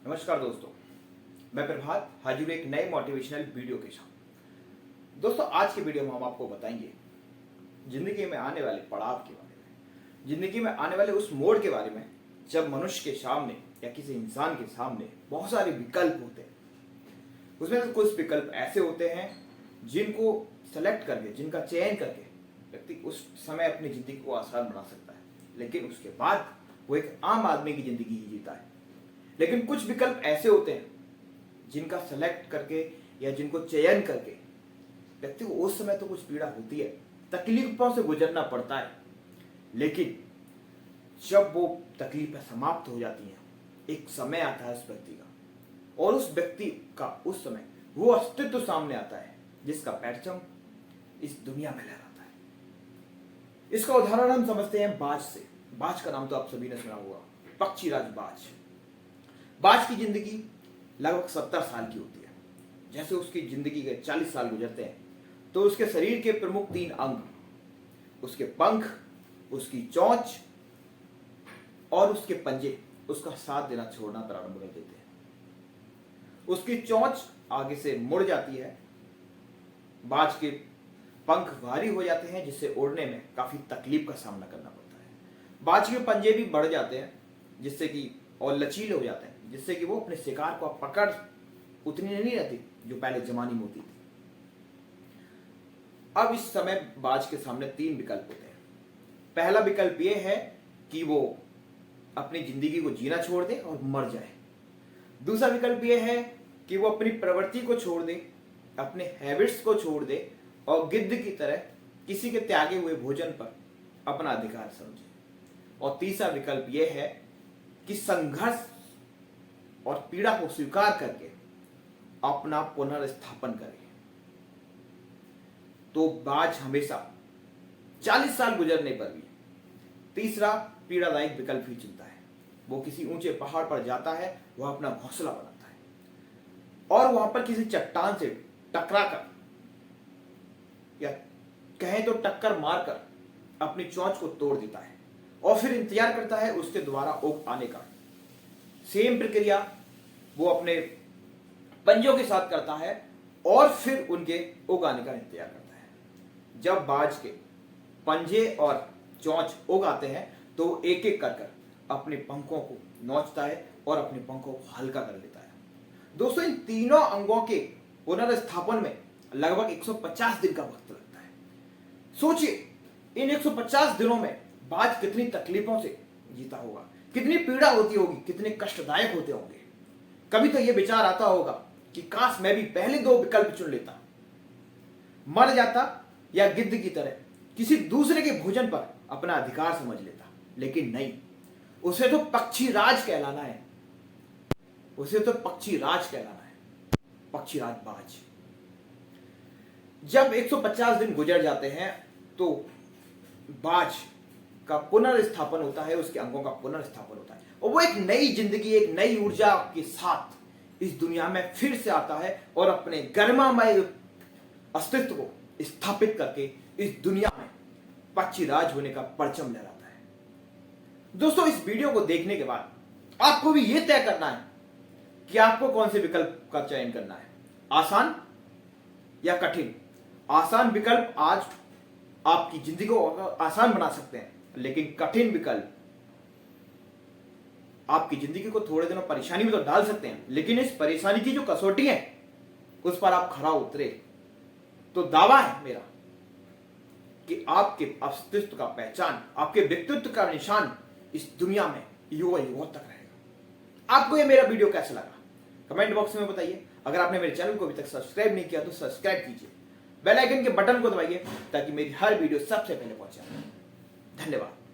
नमस्कार दोस्तों, मैं प्रभात हाजिर एक नए मोटिवेशनल वीडियो के साथ। दोस्तों, आज की वीडियो में हम आपको बताएंगे जिंदगी में आने वाले पड़ाव के बारे में, जिंदगी में आने वाले उस मोड़ के बारे में जब मनुष्य के सामने या किसी इंसान के सामने बहुत सारे विकल्प होते हैं। उसमें से कुछ विकल्प ऐसे होते हैं जिनको सेलेक्ट करके, जिनका चयन करके व्यक्ति उस समय अपनी जिंदगी को आसान बना सकता है, लेकिन उसके बाद वो एक आम आदमी की जिंदगी ही जीता है। लेकिन कुछ विकल्प ऐसे होते हैं जिनका सेलेक्ट करके या जिनको चयन करके व्यक्ति को उस समय तो कुछ पीड़ा होती है, तकलीफों से गुजरना पड़ता है, लेकिन जब वो तकलीफें समाप्त हो जाती हैं, एक समय आता है उस व्यक्ति का, और उस व्यक्ति का उस समय वो अस्तित्व सामने आता है जिसका परचम इस दुनिया में लहराता है। इसका उदाहरण हम समझते हैं बाज से। बाज का नाम तो आप सभी ने सुना होगा, पक्षीराज बाज। बाज की जिंदगी लगभग 70 साल की होती है। जैसे उसकी जिंदगी के 40 साल गुजरते हैं तो उसके शरीर के प्रमुख 3 अंग, उसके पंख, उसकी चोंच और उसके पंजे उसका साथ देना छोड़ना प्रारंभ कर देते हैं। उसकी चोंच आगे से मुड़ जाती है, बाज के पंख भारी हो जाते हैं जिससे उड़ने में काफी तकलीफ का सामना करना पड़ता है। बाज के पंजे भी बढ़ जाते हैं जिससे कि और लचीले हो जाते हैं जिससे कि वो अपने शिकार को पकड़ उतनी नहीं रहती जो पहले जमाने में होती थी। अब इस समय बाज के सामने 3 विकल्प होते हैं। पहला विकल्प ये है कि वो अपनी जिंदगी को जीना छोड़ दे और मर जाए। दूसरा विकल्प ये है कि वो अपनी प्रवृत्ति को छोड़ दे, अपने हैबिट्स को छोड़ दे और गिद्ध की तरह किसी के त्यागे हुए भोजन पर अपना अधिकार समझे। और तीसरा विकल्प यह है कि संघर्ष और पीड़ा को स्वीकार करके अपना पुनर्स्थापन करे। तो बाज हमेशा 40 साल गुजरने पर भी तीसरा पीड़ादायक विकल्प ही चुनता है। वो किसी ऊंचे पहाड़ पर जाता है, वह अपना घोंसला बनाता है और वहां पर किसी चट्टान से टकराकर या कहें तो टक्कर मारकर अपनी चोंच को तोड़ देता है और फिर इंतजार करता है उसके द्वारा उग आने का। सेम प्रक्रिया वो अपने पंजों के साथ करता है और फिर उनके उग आने का इंतजार करता है। जब बाज के पंजे और चोंच उग आते हैं तो एक एक कर अपने पंखों को नोचता है और अपने पंखों को हल्का कर लेता है। दोस्तों, इन तीनों अंगों के पुनर्स्थापन में लगभग 150 दिन का वक्त लगता है। सोचिए, इन 150 दिनों में बाज कितनी तकलीफों से जीता होगा, कितनी पीड़ा होती होगी, कितने कष्टदायक होते होंगे। कभी तो यह विचार आता होगा कि काश मैं भी पहले 2 विकल्प चुन लेता, मर जाता या गिद्ध की तरह किसी दूसरे के भोजन पर अपना अधिकार समझ लेता। लेकिन नहीं, उसे तो पक्षीराज कहलाना है, उसे तो पक्षीराज कहलाना है, पक्षीराज बाज। जब 150 दिन गुजर जाते हैं तो बाज का पुनर्स्थापन होता है, उसके अंगों का पुनर्स्थापन होता है और वो एक नई जिंदगी, एक नई ऊर्जा के साथ इस दुनिया में फिर से आता है और अपने गरिमामय अस्तित्व को स्थापित करके इस दुनिया में पक्षीराज होने का परचम लहराता है। दोस्तों, इस वीडियो को देखने के बाद आपको भी यह तय करना है कि आपको कौन से विकल्प का चयन करना है, आसान या कठिन। आसान विकल्प आज आपकी जिंदगी को आसान बना सकते हैं, लेकिन कठिन विकल्प आपकी जिंदगी को थोड़े दिनों परेशानी में तो डाल सकते हैं, लेकिन इस परेशानी की जो कसौटी है उस पर आप खरा उतरे तो दावा है मेरा कि आपके अस्तित्व का पहचान, आपके व्यक्तित्व का निशान इस दुनिया में युवा युवा तक रहेगा। आपको यह मेरा वीडियो कैसा लगा कमेंट बॉक्स में बताइए। अगर आपने मेरे चैनल को अभी तक सब्सक्राइब नहीं किया तो सब्सक्राइब कीजिए, बेल आइकन के बटन को दबाइए ताकि मेरी हर वीडियो सबसे पहले पहुंचे। धन्यवाद।